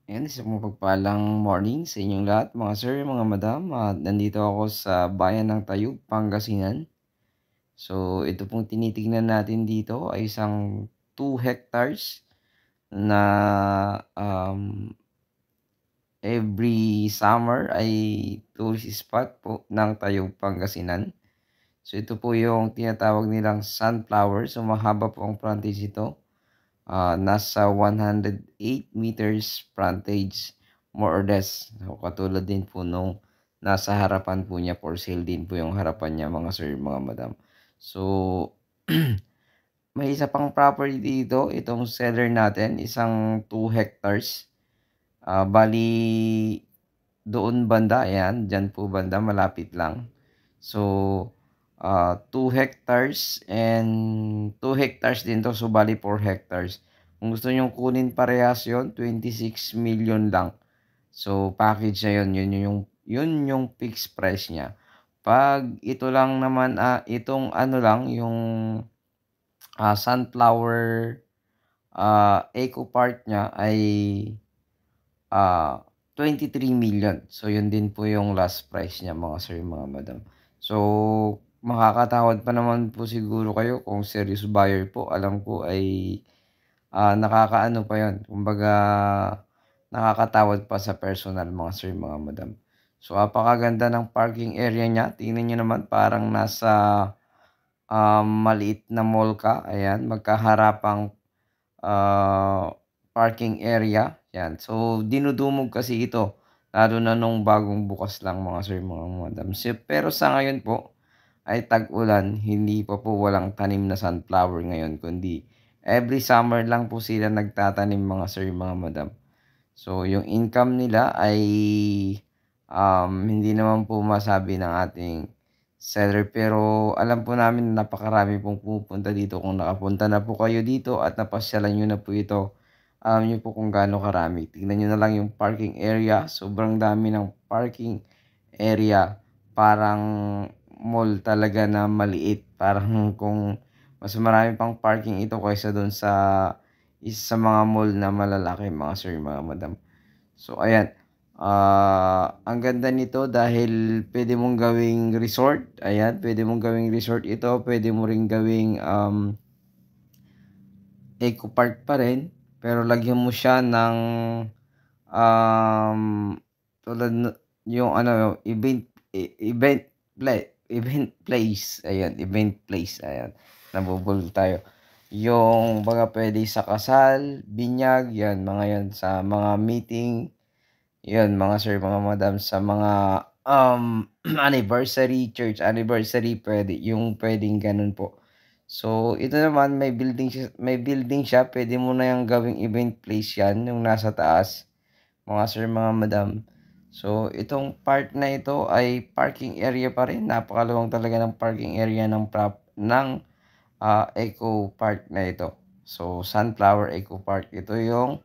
Ayan, isang mapagpalang morning sa inyong lahat mga sir, mga madam. At nandito ako sa bayan ng Tayug, Pangasinan. So, ito pong tinitignan natin dito ay isang 2 hectares na every summer ay tourist spot po ng Tayug, Pangasinan. So, ito po yung tinatawag nilang sunflower. So, mahaba po ang frontage ito. Nasa 108 meters frontage, more or less. So, katulad din po nung nasa harapan po niya, for sale din po yung harapan niya mga sir, mga madam. So, may isa pang property dito, itong seller natin, isang 2 hectares. Bali, doon banda, ayan, dyan po banda, malapit lang. So, 2 hectares and 2 hectares din to. So, bali 4 hectares. Kung gusto nyong kunin parehas yon, 26 million lang. So, package na yun yung fixed price niya. Pag ito lang naman, itong ano lang, yung sunflower eco park niya ay 23 million. So, yun din po yung last price niya mga sir, mga madam. So, makakatawad pa naman po siguro kayo kung serious buyer po. Alam ko ay nakakaano pa yun. Kumbaga, nakakatawad pa sa personal mga sir, mga madam. So, apakaganda ng parking area niya. Tingnan nyo naman parang nasa maliit na mall ka. Ayan, magkaharapang parking area. Yan. So, dinudumog kasi ito. Lalo na nung bagong bukas lang mga sir, mga madam. Pero sa ngayon po, ay tag-ulan. Hindi pa po walang tanim na sunflower ngayon. Kundi every summer lang po sila nagtatanim mga sir, mga madam. So, yung income nila ay hindi naman po masabi ng ating seller. Pero alam po namin na napakarami pong pupunta dito. Kung nakapunta na po kayo dito at napasyalan nyo na po ito, alam nyo po kung gaano karami. Tignan nyo na lang yung parking area. Sobrang dami ng parking area. Parang mall talaga na maliit. Parang kung mas marami pang parking ito kaysa doon sa isa sa mga mall na malalaki mga sir, mga madam. So, ayan. Ang ganda nito dahil pwede mong gawing resort. Ayan, pwede mong gawing resort ito. Pwede mo ring gawing eco park pa rin. Pero lagyan mo siya ng um, tulad yung ano, event place. Ayan, event place. Ayan, nabubulol tayo. Yung mga pwede sa kasal, binyag, yan, mga yan, sa mga meeting, yan, mga sir, mga madam, sa mga anniversary, church anniversary, pwede, yung pwedeng ganun po. So, ito naman, may building siya, pwede mo na yung gawing event place yan, yung nasa taas, mga sir, mga madam. So, itong part na ito ay parking area pa rin. Napakaluwang talaga ng parking area ng Eco Park na ito. So, Sunflower Eco Park. Ito yung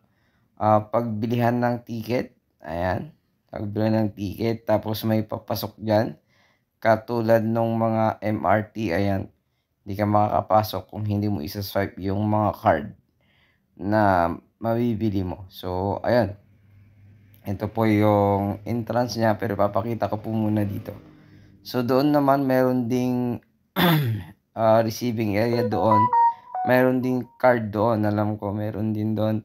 pagbilihan ng ticket. Ayan. Pagbilihan ng ticket. Tapos may papasok dyan. Katulad nung mga MRT. Ayan. Hindi ka makakapasok kung hindi mo isa-swipe yung mga card na mabibili mo. So, ayan. Ito po yung entrance niya. Pero papakita ko po muna dito. So, doon naman meron ding receiving area doon. Meron ding card doon. Alam ko, meron din doon.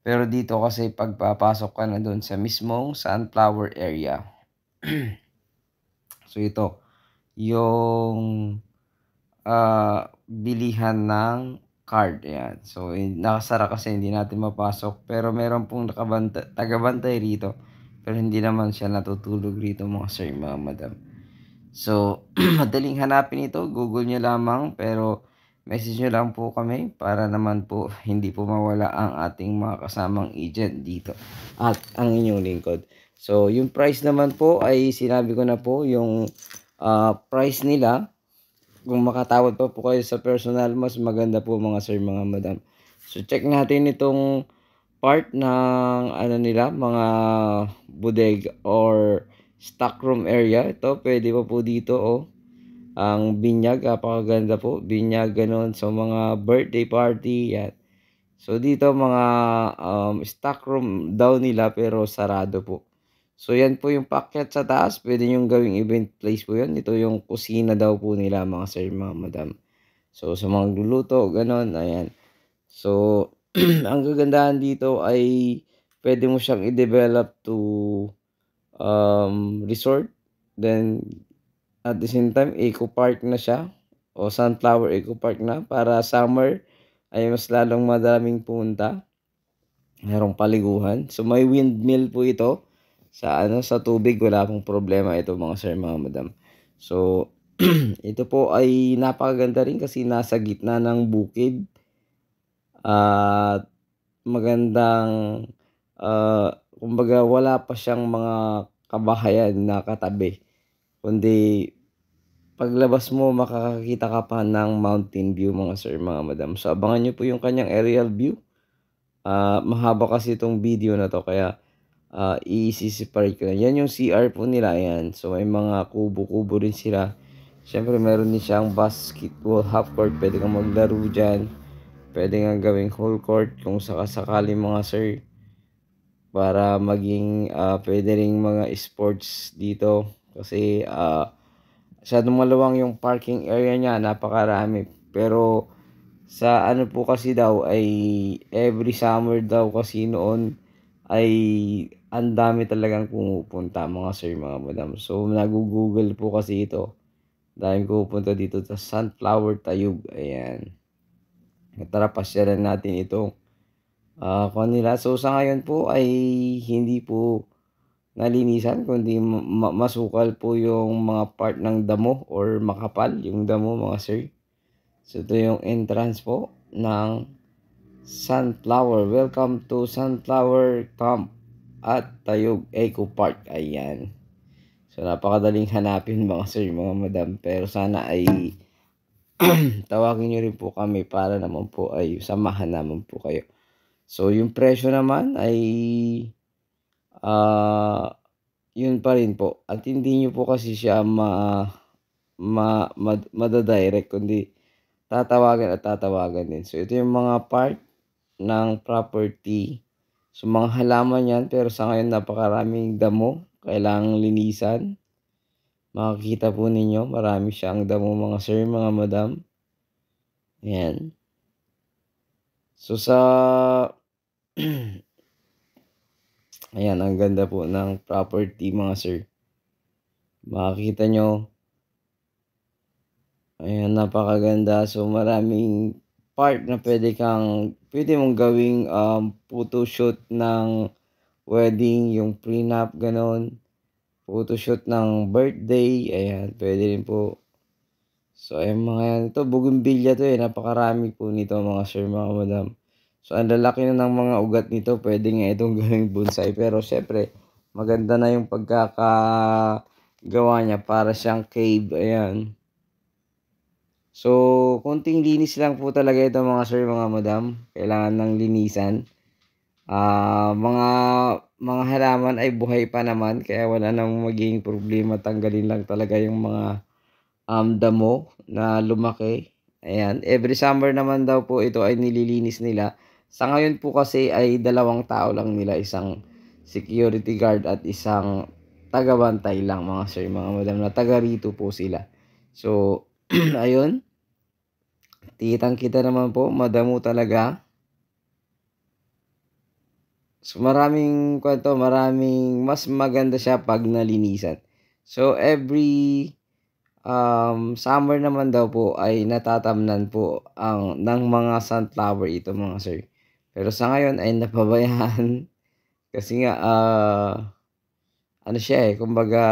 Pero dito kasi pagpapasok ka na doon sa mismong sunflower area. So, ito. Yung bilihan ng card. Ayan. So, nakasara kasi hindi natin mapasok. Pero meron pong tagabantay rito. Pero hindi naman siya natutulog rito mga sir, mga madam. So, madaling hanapin ito. Google nyo lamang. Pero, message nyo lang po kami para naman po hindi po mawala ang ating mga kasamang agent dito. At ang inyong lingkod. So, yung price naman po ay sinabi ko na po yung price nila. Kung makatawad pa po kayo sa personal, mas maganda po mga sir, mga madam. So, check natin itong part ng ano nila, mga bodega or stockroom area. Ito, pwede pa po dito, oh. Ang binyag, napakaganda po. Binyag, ganun. So, mga birthday party, yan. So dito mga stock room daw nila pero sarado po. So yan po yung paakyat sa taas, puwede niyong gawing event place po 'yun. Ito yung kusina daw po nila mga sir, mga madam. So sa mga nagluluto gano'n, ayan. So ang kagandahan dito ay puwede mo siyang i-develop to, resort. Then at the same time eco park na siya o Sunflower Eco Park na para summer ay mas lalong madaming pumunta. Merong paliguan. So may windmill po ito sa sa tubig, wala pong problema ito mga sir, mga madam. So ito po ay napakaganda rin kasi nasa gitna ng bukid at magandang, kumbaga wala pa siyang mga kabahayan na katabi, kundi paglabas mo makakakita ka pa ng mountain view mga sir, mga madam. So abangan niyo po yung kanyang aerial view. Mahaba kasi itong video na 'to kaya, isi-separate ko na. Yan yung CR po nila, ayan. So may mga kubo-kubo rin sila. Siyempre meron din siyang basketball half court, puwede kang maglaro diyan. Puwede ngang gawing whole court kung saka-sakali mga sir, para maging, puwede ring mga sports dito kasi, masyadong maluwang yung parking area niya, napakarami. Pero sa ano po kasi daw ay every summer daw kasi noon ay ang dami talagang pumupunta mga sir, mga madam. So nago-Google po kasi ito. Daming pumupunta dito sa Sunflower Tayug, ayan. Tara pasyalan natin itong kuwan nila. So sa ngayon po ay hindi po nalinisan kundi masukal po yung mga part ng damo or makapal yung damo mga sir. So ito yung entrance po ng Sunflower. Welcome to Sunflower Camp at Tayug Eco Park. Ayan. So napakadaling hanapin mga sir, mga madam. Pero sana ay tawagin nyo rin po kami para naman po ay samahan naman po kayo. So yung presyo naman ay yun pa rin po. At hindi nyo po kasi siya madadirect kundi tatawagan at tatawagan din. So ito yung mga part ng property. So mga halaman yan pero sa ngayon napakaraming damo. Kailangang linisan. Makikita po ninyo marami siyang damo mga sir, mga madam. Ayan. So sa ayan, ang ganda po ng property mga sir. Makikita nyo. Ayan, napakaganda. So maraming part na pwede mong gawing photoshoot ng wedding, yung prenup, ganon. Photoshoot ng birthday, ayan, pwede rin po. So ayan mga yan. Ito, bougainvillea to napakarami po nito mga sir, mga madam. So ang lalaki na ng mga ugat nito, pwede nga itong gawing bonsai. Pero syempre, maganda na yung pagkakagawa niya para siyang cave, ayan. So, konting linis lang po talaga ito mga sir, mga madam. Kailangan ng linisan. Mga halaman ay buhay pa naman kaya wala nang magiging problema. Tanggalin lang talaga yung mga damo na lumaki. Ayan, every summer naman daw po ito ay nililinis nila. Sa ngayon po kasi ay 2 tao lang nila, isang security guard at isang tagabantay lang mga sir, mga madam, na taga rito po sila. So, ayun. Kitang-kita naman po, madamo talaga. So maraming mas maganda siya pag nalinisan. So every summer naman daw po ay natatamnan po ng mga sunflower ito mga sir. Pero sa ngayon ay napabayaan kasi nga ano siya kumbaga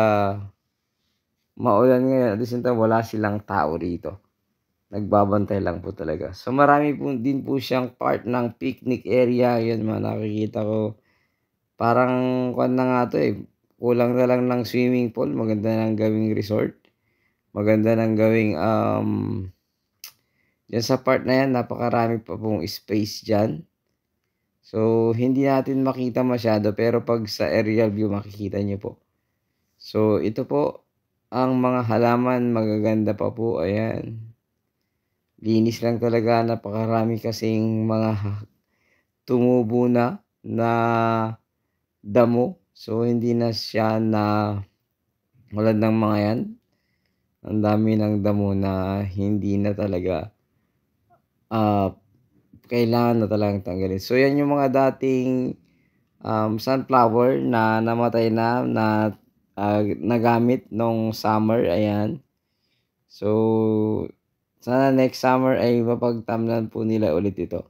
maulan ngayon at the same time wala silang tao rito. Nagbabantay lang po talaga. So marami po din po siyang part ng picnic area. Yun mga nakikita ko. Parang kuwan na nga 'to, kulang na lang ng swimming pool. Maganda ng gawing resort. Maganda ng gawing, diyan sa part na yan napakarami pa pong space diyan. So hindi natin makita masyado pero 'pag sa aerial view makikita niyo po. So ito po ang mga halaman, magaganda pa po, ayan. Linis lang talaga, napakarami kasing mga tumubo na damo. So, hindi na siya na tulad ng mga yan. Ang dami ng damo na hindi na talaga kailangan na talagang tanggalin. So, yan yung mga dating sunflower na namatay na nagamit nung summer. Ayan. So, sana next summer ay mapagtamnan po nila ulit ito.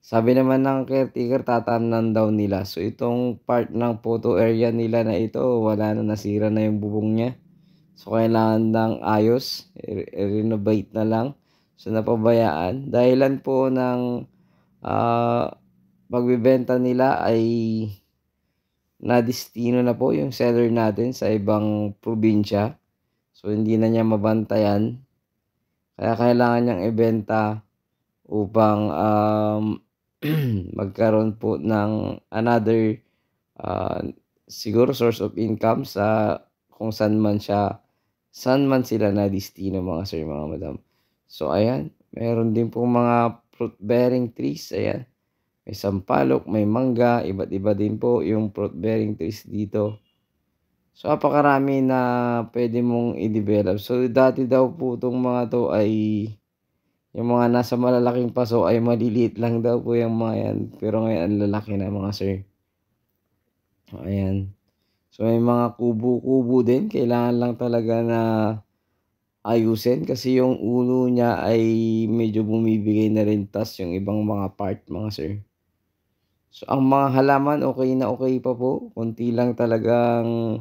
Sabi naman ng caretaker, tatamnan daw nila. So, itong part ng photo area nila na ito, wala na, nasira na yung bubong niya. So, kailangan ng ayos, renovate na lang. So, napabayaan. Dahilan po ng pagbibenta nila ay nadistino na po yung seller natin sa ibang probinsya. So, hindi na niya mabantayan. Kaya kailangan niyang ibenta upang magkaroon po ng another siguro source of income sa kung saan man sila na destino, mga sir, mga madam. So, ayan, meron din po mga fruit bearing trees. Ayan, may sampalok, may mangga, iba't iba din po yung fruit bearing trees dito. So, napakarami na pwede mong i-develop. So, dati daw po itong mga to ay yung mga nasa malalaking paso ay maliliit lang daw po yung mga yan. Pero ngayon ang lalaki na, mga sir. Ayan. So, may mga kubo-kubo din. Kailangan lang talaga na ayusin kasi yung ulo niya ay medyo bumibigay na rin tas yung ibang mga part, mga sir. So, ang mga halaman okay na okay pa po. Kunti lang talagang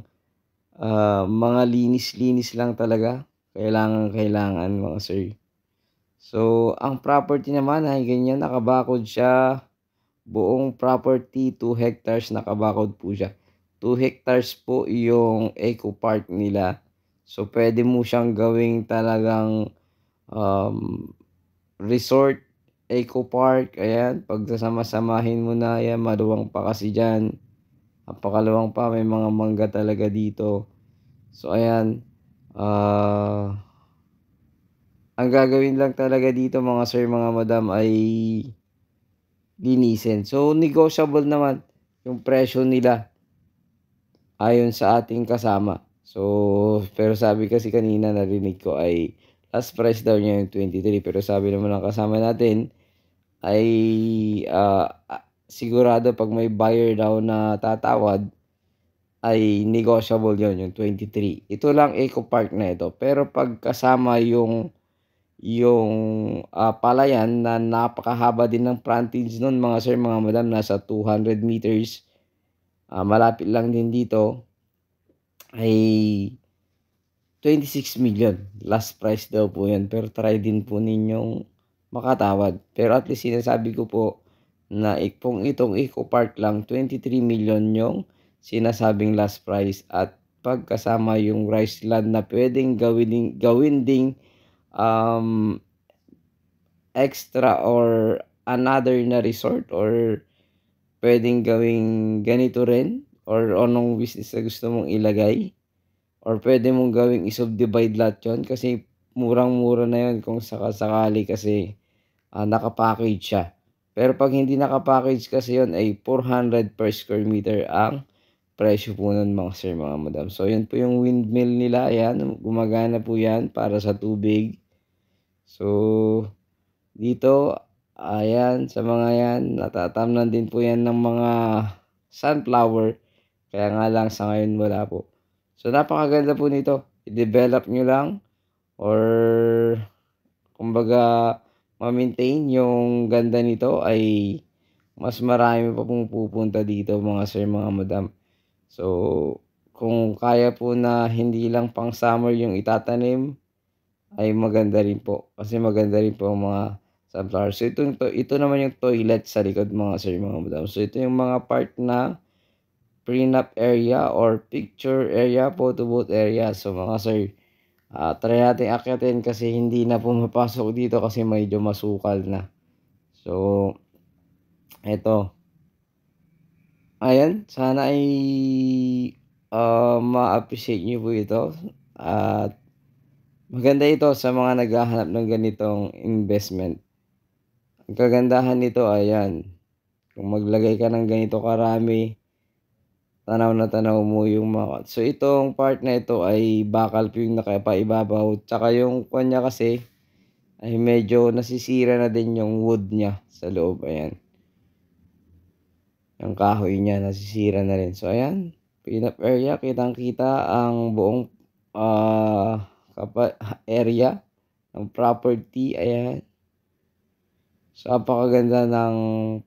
mga linis-linis lang talaga. Kailangan, mga sir. So, ang property naman ay ganyan, nakabakod siya. Buong property, 2 hectares, nakabakod po siya. 2 hectares po yung eco park nila. So, pwede mo siyang gawing talagang resort, eco park. Ayan, pagsasama-samahin mo na yan, maluwang pa kasi dyan. Napakaluwang pa, may mga mangga talaga dito. So, ayan, ang gagawin lang talaga dito, mga sir, mga madam, ay linisin. So, negotiable naman yung presyo nila ayon sa ating kasama. So, pero sabi kasi kanina narinig ko ay last price daw niya yung 23. Pero sabi naman ng kasama natin ay sigurado pag may buyer daw na tatawad ay negotiable yon yung 23. Ito lang eco park na ito. Pero pag kasama yung palayan na napakahaba din ng frontage nun, mga sir, mga madam, nasa 200 meters, malapit lang din dito, ay 26 million. Last price daw po yan. Pero try din po ninyong makatawad. Pero at least sinasabi ko po na kung itong Eco Park lang, 23 million yung sinasabing last price. At pagkasama yung rice land na pwedeng gawin ding extra or another na resort, or pwedeng gawing ganito rin, or anong business na gusto mong ilagay, or pwede mong gawing i-subdivide lahat yun kasi murang-mura na yun kung sakasakali kasi nakapackage siya. Pero pag hindi nakapackage kasi yun ay 400 per square meter ang presyo po nun, mga sir, mga madam. So, yun po yung windmill nila. Ayan, gumagana po yan para sa tubig. So, dito, ayan, sa mga yan, natatamnan din po yan ng mga sunflower. Kaya nga lang sa ngayon wala po. So, napakaganda po nito. I-develop nyo lang or kumbaga ma-maintain yung ganda nito ay mas marami pa pong pupunta dito, mga sir, mga madam. So, kung kaya po na hindi lang pang summer yung itatanim, ay maganda rin po. Kasi maganda rin po ang mga sunflower. So, ito naman yung toilet sa likod, mga sir, mga madam. So, ito yung mga part na prenup area or picture area, photo booth area. So, mga sir, try natin akyatin kasi hindi na pumapasok dito kasi medyo masukal na. So, eto. Ayan, sana ay ma-appreciate nyo po ito. At maganda ito sa mga naghahanap ng ganitong investment. Ang kagandahan nito, ayan, Kung maglagay ka ng ganito karami, tanaw na tanaw mo yung mga. So itong part na ito ay bakal po yung nakapaibabaw. Tsaka yung kanya kasi ay medyo nasisira na din yung wood niya sa loob. Ayan. Yung kahoy niya nasisira na rin. So ayan, clean up area, kitang kita ang buong area ng property. Ayan. So napakaganda ng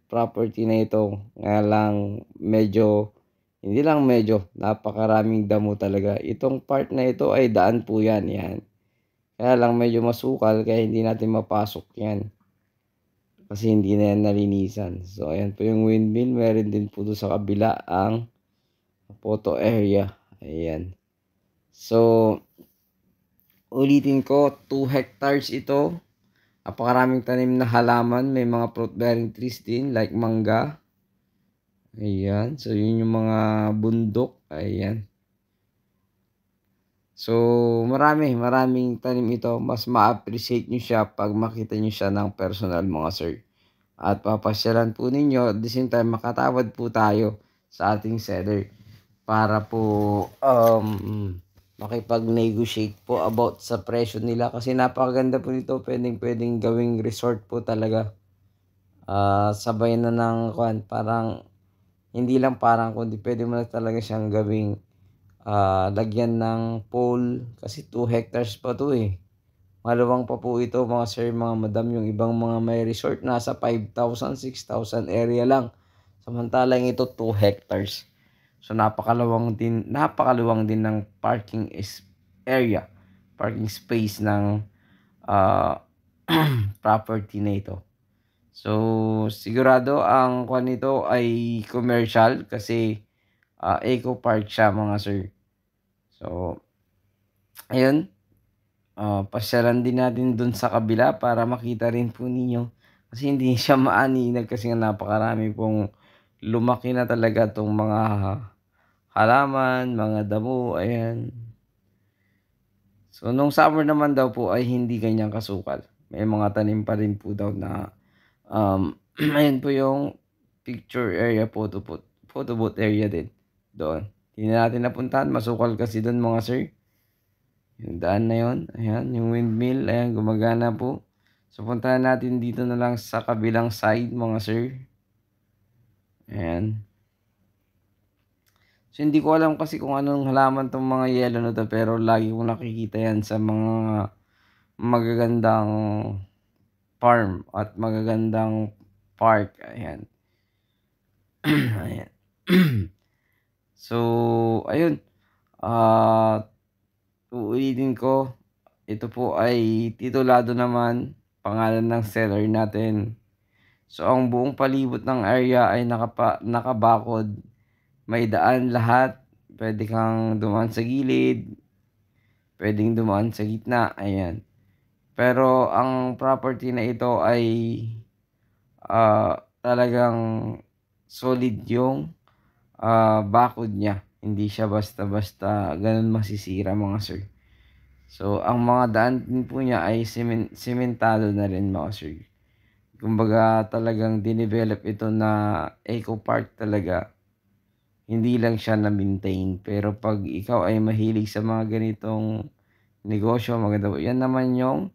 property na ito. Nga lang medyo, hindi lang medyo, napakaraming damo talaga. Itong part na ito ay daan po yan. Yan. Kaya lang medyo masukal kaya hindi natin mapasok yan. Kasi hindi na yan nalinisan. So ayan po yung windmill. Meron din po doon sa kabila ang photo area. Ayan. So ulitin ko, 2 hectares ito. Napakaraming tanim na halaman. May mga fruit bearing trees din like mangga. Ayan. So yun yung mga bundok. Ayan. So maraming tanim ito. Mas ma-appreciate nyo siya pag makita nyo siya ng personal mga sir. At papasyalan po ninyo. At the same time makatawad po tayo sa ating seller. Para po makipag-negotiate po about sa presyo nila. Kasi napakaganda po nito. Pwedeng gawing resort po talaga. Sabay na ng parang hindi lang parang kundi pwede mo na talaga siyang gawing lagyan ng pool kasi 2 hectares pa to eh. Maluwang pa po ito mga sir, mga madam. Yung ibang mga may resort nasa 5,000, 6,000 area lang. Samantalang ito 2 hectares. So napakaluwang din ng parking area, parking space ng property na ito. So sigurado ang kuan nito ay commercial kasi eco park siya mga sir. So ayun, pasyalan din natin dun sa kabila para makita rin po ninyo kasi hindi siya maaninag kasi nga napakarami pong lumaki na talaga tong mga halaman, mga damo. Ayan. So nung summer naman daw po ay hindi ganyan kasukal. May mga tanim pa rin po daw na ayun po yung picture area, photo booth area din doon. Hindi na natin napuntahan, masukal kasi doon mga sir. Yung daan na yun, ayan, yung windmill, ayan, gumagana po. So puntahan natin dito na lang sa kabilang side mga sir. Ayan. So hindi ko alam kasi kung anong halaman tong mga yellow na to, pero lagi kong nakikita yan sa mga magagandang farm at magagandang park. Ayan. Ayan. So, ayun. Uulitin ko, ito po ay titulado naman, pangalan ng seller natin. So, ang buong palibot ng area ay nakabakod. May daan lahat. Pwede kang dumaan sa gilid. Pwedeng dumaan sa gitna. Ayan. Pero ang property na ito ay talagang solid yung bakod niya. Hindi siya basta-basta ganun masisira mga sir. So, ang mga daan din po niya ay sementado na rin mga sir. Kumbaga talagang dinevelop ito na eco park talaga. Hindi lang siya na-maintain. Pero pag ikaw ay mahilig sa mga ganitong negosyo, maganda po. Yan naman yung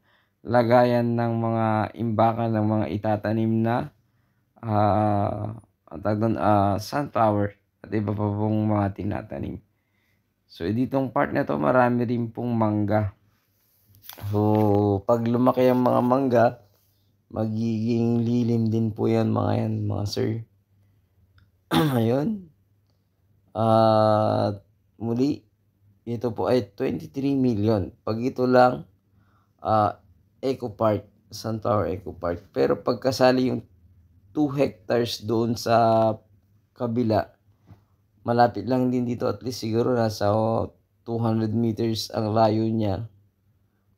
lagayan ng mga imbakan ng mga itatanim na sunflower at iba pa pong mga tinatanim. So, ditong part na to marami rin pong mangga. So, pag lumaki ang mga mangga, magiging lilim din po yan mga sir. Ayun. At muli, ito po ay 23 million. Pag ito lang, Eco Park, Sunflower Eco Park. Pero pagkasali yung 2 hectares doon sa kabila, malapit lang din dito, at least siguro nasa 200 meters ang layo niya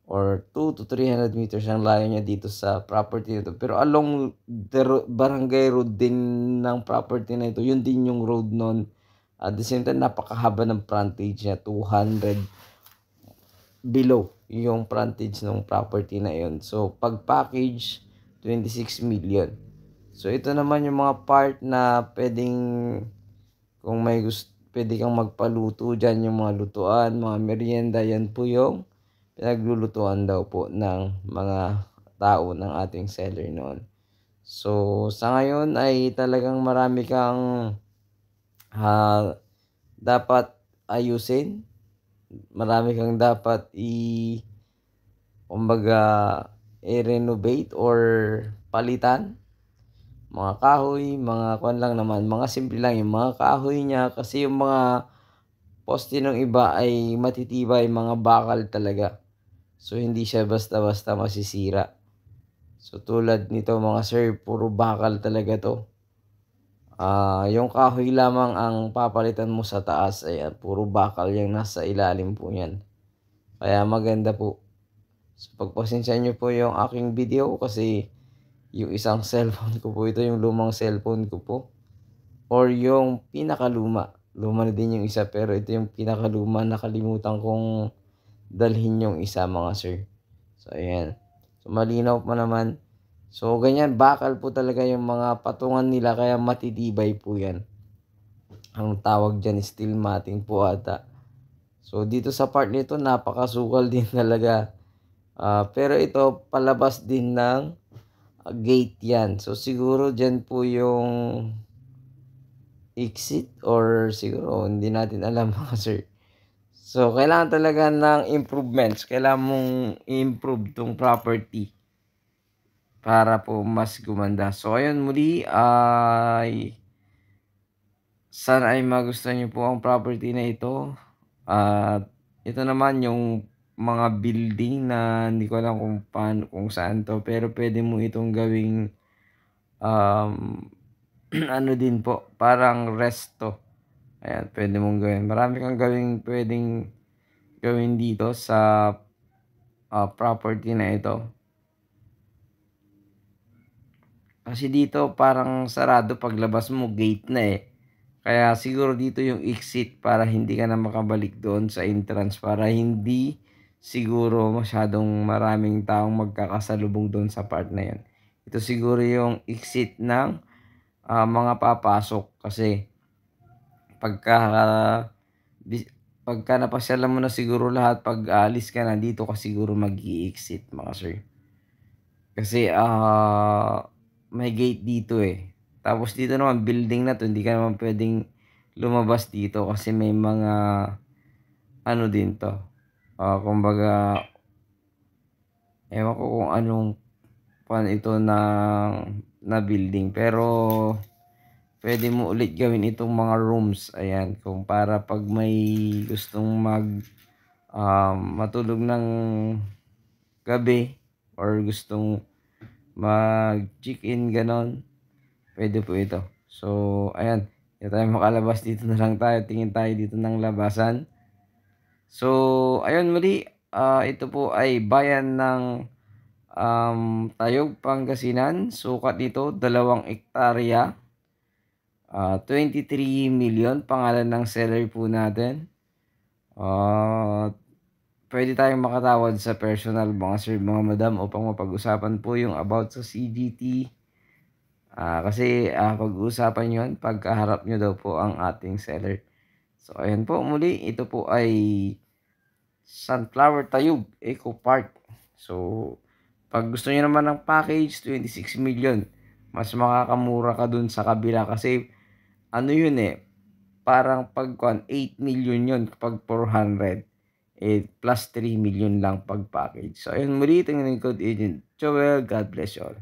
or 2 to 300 meters ang layo niya dito sa property nito. Pero along the barangay road din ng property na ito, yun din yung road nun. At the same time, napakahaba ng frontage niya, 200 below yung frontage ng property na yun. So, pag package, 26 million. So ito naman yung mga part na pwedeng kung may gusto, pwede kang magpaluto dyan, yung mga lutuan, mga merienda, yan po yung pinaglulutuan daw po ng mga tao ng ating seller noon. So sa ngayon ay talagang marami kang dapat ayusin, marami kang dapat kumbaga i-renovate or palitan. Mga kahoy, mga kwan lang naman, mga simple lang yung mga kahoy niya kasi yung mga poste ng iba ay matitibay, mga bakal talaga. So hindi siya basta-basta masisira. So tulad nito mga sir, puro bakal talaga to. Yung kahoy lamang ang papalitan mo sa taas, ayan, puro bakal yung nasa ilalim po niyan. Kaya maganda po. So pagpasensya nyo po yung aking video kasi yung isang cellphone ko po ito, yung lumang cellphone ko po. Or yung pinakaluma. Luma na din yung isa pero ito yung pinakaluma, nakalimutan kong dalhin yung isa mga sir. So ayan. So malinaw pa naman. So ganyan, bakal po talaga yung mga patungan nila kaya matitibay po yan. Ang tawag dyan steel matting po ata. So dito sa part nito napakasukal din talaga. Pero ito palabas din ng gate yan. So siguro dyan po yung exit or siguro hindi natin alam mga sir. So kailangan talaga ng improvements. Kailangan mong i-improve tong property para po mas gumanda. So ayun muli ay sana ay magustuhan niyo po ang property na ito. At ito naman yung mga building na hindi ko alam kung paano, kung saan to, pero pwede mo itong gawing um, ano din po, parang resto. Ayan, pwede mong gawin. Marami kang pwedeng gawin dito sa property na ito. Kasi dito parang sarado paglabas mo, gate na eh. Kaya siguro dito yung exit para hindi ka na makabalik doon sa entrance, para hindi siguro masyadong maraming taong magkakasalubong doon sa part na yan. Ito siguro yung exit ng mga papasok kasi pagka pagka napasyalan mo na siguro lahat, pag aalis ka na dito ka siguro mag-i-exit mga sir. Kasi may gate dito eh. Tapos dito naman building na to, hindi ka naman pwedeng lumabas dito kasi may mga ano din to. Kumbaga ewan ko kung anong pan ito na building, pero pwede mo ulit gawin itong mga rooms. Ayan, kung para pag may gustong matulog ng gabi or gustong mag-check-in ganon, pwede po ito. So ayan, hindi tayo makalabas, dito na lang tayo, tingin tayo dito ng labasan. So ayun muli, ito po ay bayan ng Tayog, Pangasinan. Sukat nito 2 hektarya, 23 million pangalan ng seller po natin. Pwede tayong makatawad sa personal mga sir, mga madam, upang mapag-usapan po yung about sa CGT. Kasi pag-uusapan yon pagkaharap nyo daw po ang ating seller. So ayan po muli, ito po ay Sunflower Tayug Eco Park. So pag gusto niyo naman ng package, 26 million. Mas makakamura ka dun sa kabila kasi ano yun eh, parang pag 8 million yun kapag 400. Plus 3 million lang pag package. So ayun muli, tingnan code agent Joel. God bless you all.